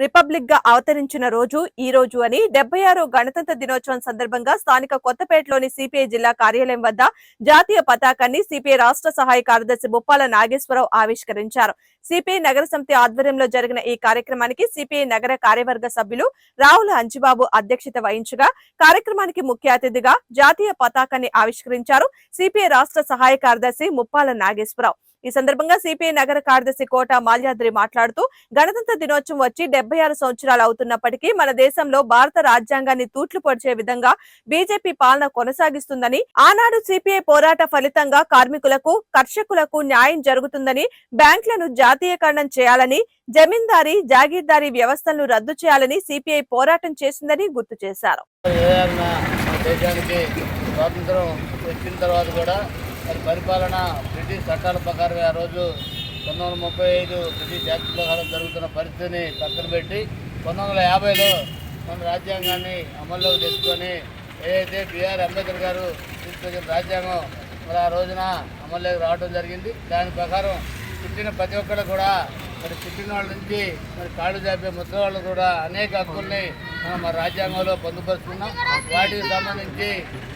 Republic గా అవతరించిన రోజు ఈ రోజు అని 76వ గణతంత్ర దినోత్సవం సందర్భంగా స్థానిక కొత్తపేటలోని సిపిఐ జిల్లా కార్యాలయం వద్ద జాతీయ పతాకాన్ని సిపిఐ రాష్ట్ర సహాయ కార్యదర్శి ముప్పాల నాగేశ్వరరావు ఆవిష్కరించారు. సిపిఐ నగర సమితి ఆధ్వర్యంలో జరిగిన ఈ కార్యక్రమానికి సిపిఐ నగర కార్యవర్గ సభ్యులు రావుల అంజిబాబు అధ్యక్షత వహించగా కార్యక్రమానికి ముఖ్య అతిథిగా జాతీయ పతాకాన్ని ఆవిష్కరించారు సిపిఐ రాష్ట్ర సహాయ కార్యదర్శి ముప్పాల నాగేశ్వరరావు. ఈ సందర్భంగా సిపిఐ నగర కార్యదర్శి కోట మాల్యాద్రి మాట్లాడుతూ గణతంత్ర దినోత్సవం వచ్చి 76 సంవత్సరాలు అవుతున్నప్పటికీ మన దేశంలో భారత రాజ్యాంగాన్ని తూట్లు పొడిచే విధంగా బీజేపీ పాలన కొనసాగిస్తుందని, ఆనాడు సిపిఐ పోరాట ఫలితంగా కార్మికులకు, కర్షకులకు న్యాయం జరుగుతుందని, బ్యాంకులను జాతీయకరణం చేయాలని, జమీందారీ జాగీర్దారీ వ్యవస్థలను రద్దు చేయాలని సిపిఐ పోరాటం చేసిందని గుర్తు చేశారు. పరిపాలన బ్రిటిష్ చట్టాల ప్రకారం ఆ రోజు 1935 బ్రిటిష్ యాక్ట్ ప్రకారం జరుగుతున్న పరిస్థితిని పక్కన పెట్టి 1950లో మన రాజ్యాంగాన్ని అమల్లోకి తెచ్చుకొని ఏదైతే బిఆర్ అంబేద్కర్ గారు తీసుకొచ్చిన రాజ్యాంగం మరి ఆ రోజున అమల్లోకి రావడం జరిగింది. దాని ప్రకారం పుట్టిన ప్రతి ఒక్కరు కూడా మరి పుట్టిన వాళ్ళ నుంచి మరి కాళ్ళు జాపే ముసలి వాళ్ళు కూడా అనేక హక్కుల్ని మనం మన రాజ్యాంగంలో పొందుపరుచుకున్నాం. వాటికి సంబంధించి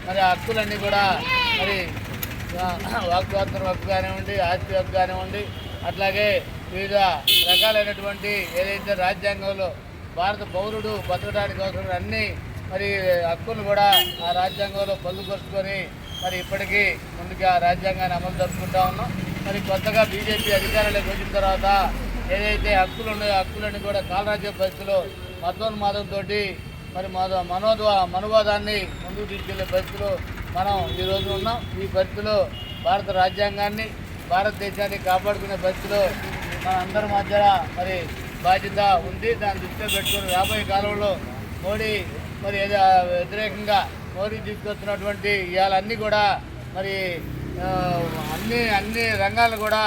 మరి ఆ హక్కులన్నీ కూడా మరి వాక్స్వాతంత్ర హక్కు కానివ్వండి, ఆస్తి హక్కు కానివ్వండి, అట్లాగే వివిధ రకాలైనటువంటి ఏదైతే రాజ్యాంగంలో భారత పౌరుడు బతకడానికి అవసరమైన అన్ని మరి హక్కులు కూడా ఆ రాజ్యాంగంలో పొందుపరుచుకొని మరి ఇప్పటికీ ముందుగా రాజ్యాంగాన్ని అమలు జరుపుకుంటా ఉన్నాం. మరి కొత్తగా బీజేపీ అధికారంలోకి వచ్చిన తర్వాత ఏదైతే హక్కులు ఉన్నాయో హక్కులన్నీ కూడా కాలరాజ్య పరిస్థితుల్లో మతోన్మాదంతో మరి మనోవాదాన్ని ముందుకు తీసుకెళ్లే పరిస్థితులు మనం ఈ రోజు ఉన్నాం. ఈ పరిస్థితిలో భారత రాజ్యాంగాన్ని, భారతదేశాన్ని కాపాడుకునే పరిస్థితిలో మన అందరి మధ్య మరి బాధ్యత ఉంది. దాన్ని దృష్టిలో పెట్టుకుని రాబోయే కాలంలో మోడీ మరి వ్యతిరేకంగా మోడీ తీసుకొస్తున్నటువంటి ఇవాళన్నీ కూడా మరి అన్ని రంగాలను కూడా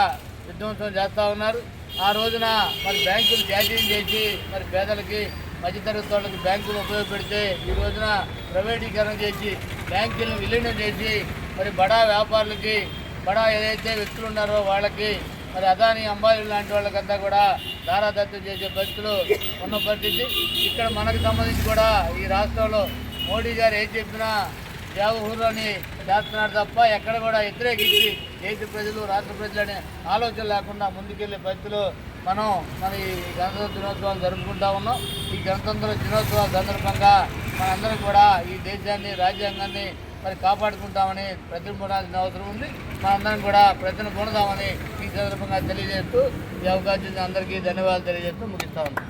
విధ్వంసం చేస్తూ ఉన్నారు. ఆ రోజున మరి బ్యాంకులు జాతీయం చేసి మరి పేదలకి, మధ్యతరగతి వాళ్ళకి బ్యాంకులు ఉపయోగపెడితే ఈ రోజున ప్రైవేటీకరణ చేసి బ్యాంకులను విలీనం చేసి మరి బడా వ్యాపారులకి, బడా ఏదైతే వ్యక్తులు ఉన్నారో వాళ్ళకి మరి అదాని, అంబానీ లాంటి వాళ్ళకంతా కూడా దారాదత్తం చేసే పరిస్థితులు ఉన్న పరిస్థితి. ఇక్కడ మనకు సంబంధించి కూడా ఈ రాష్ట్రంలో మోడీ గారు ఏం చెప్పినా జావహూర్లోని చేస్తున్నారు తప్ప ఎక్కడ కూడా వ్యతిరేకించి దేశ ప్రజలు, రాష్ట్ర ప్రజలు అనే ఆలోచన లేకుండా ముందుకెళ్లే పరిస్థితులు మనం మన ఈ గణతంత్ర దినోత్సవాలు జరుపుకుంటా ఉన్నాం. ఈ గణతంత్ర దినోత్సవాల సందర్భంగా మనందరం కూడా ఈ దేశాన్ని, రాజ్యాంగాన్ని మరి కాపాడుకుంటామని ప్రతిబింబించాల్సిన అవసరం ఉంది. మనందరం కూడా ప్రతిని పొందుదామని ఈ సందర్భంగా తెలియజేస్తూ ఈ అవకాశం అందరికీ ధన్యవాదాలు తెలియజేస్తూ ముగిస్తా ఉన్నాం.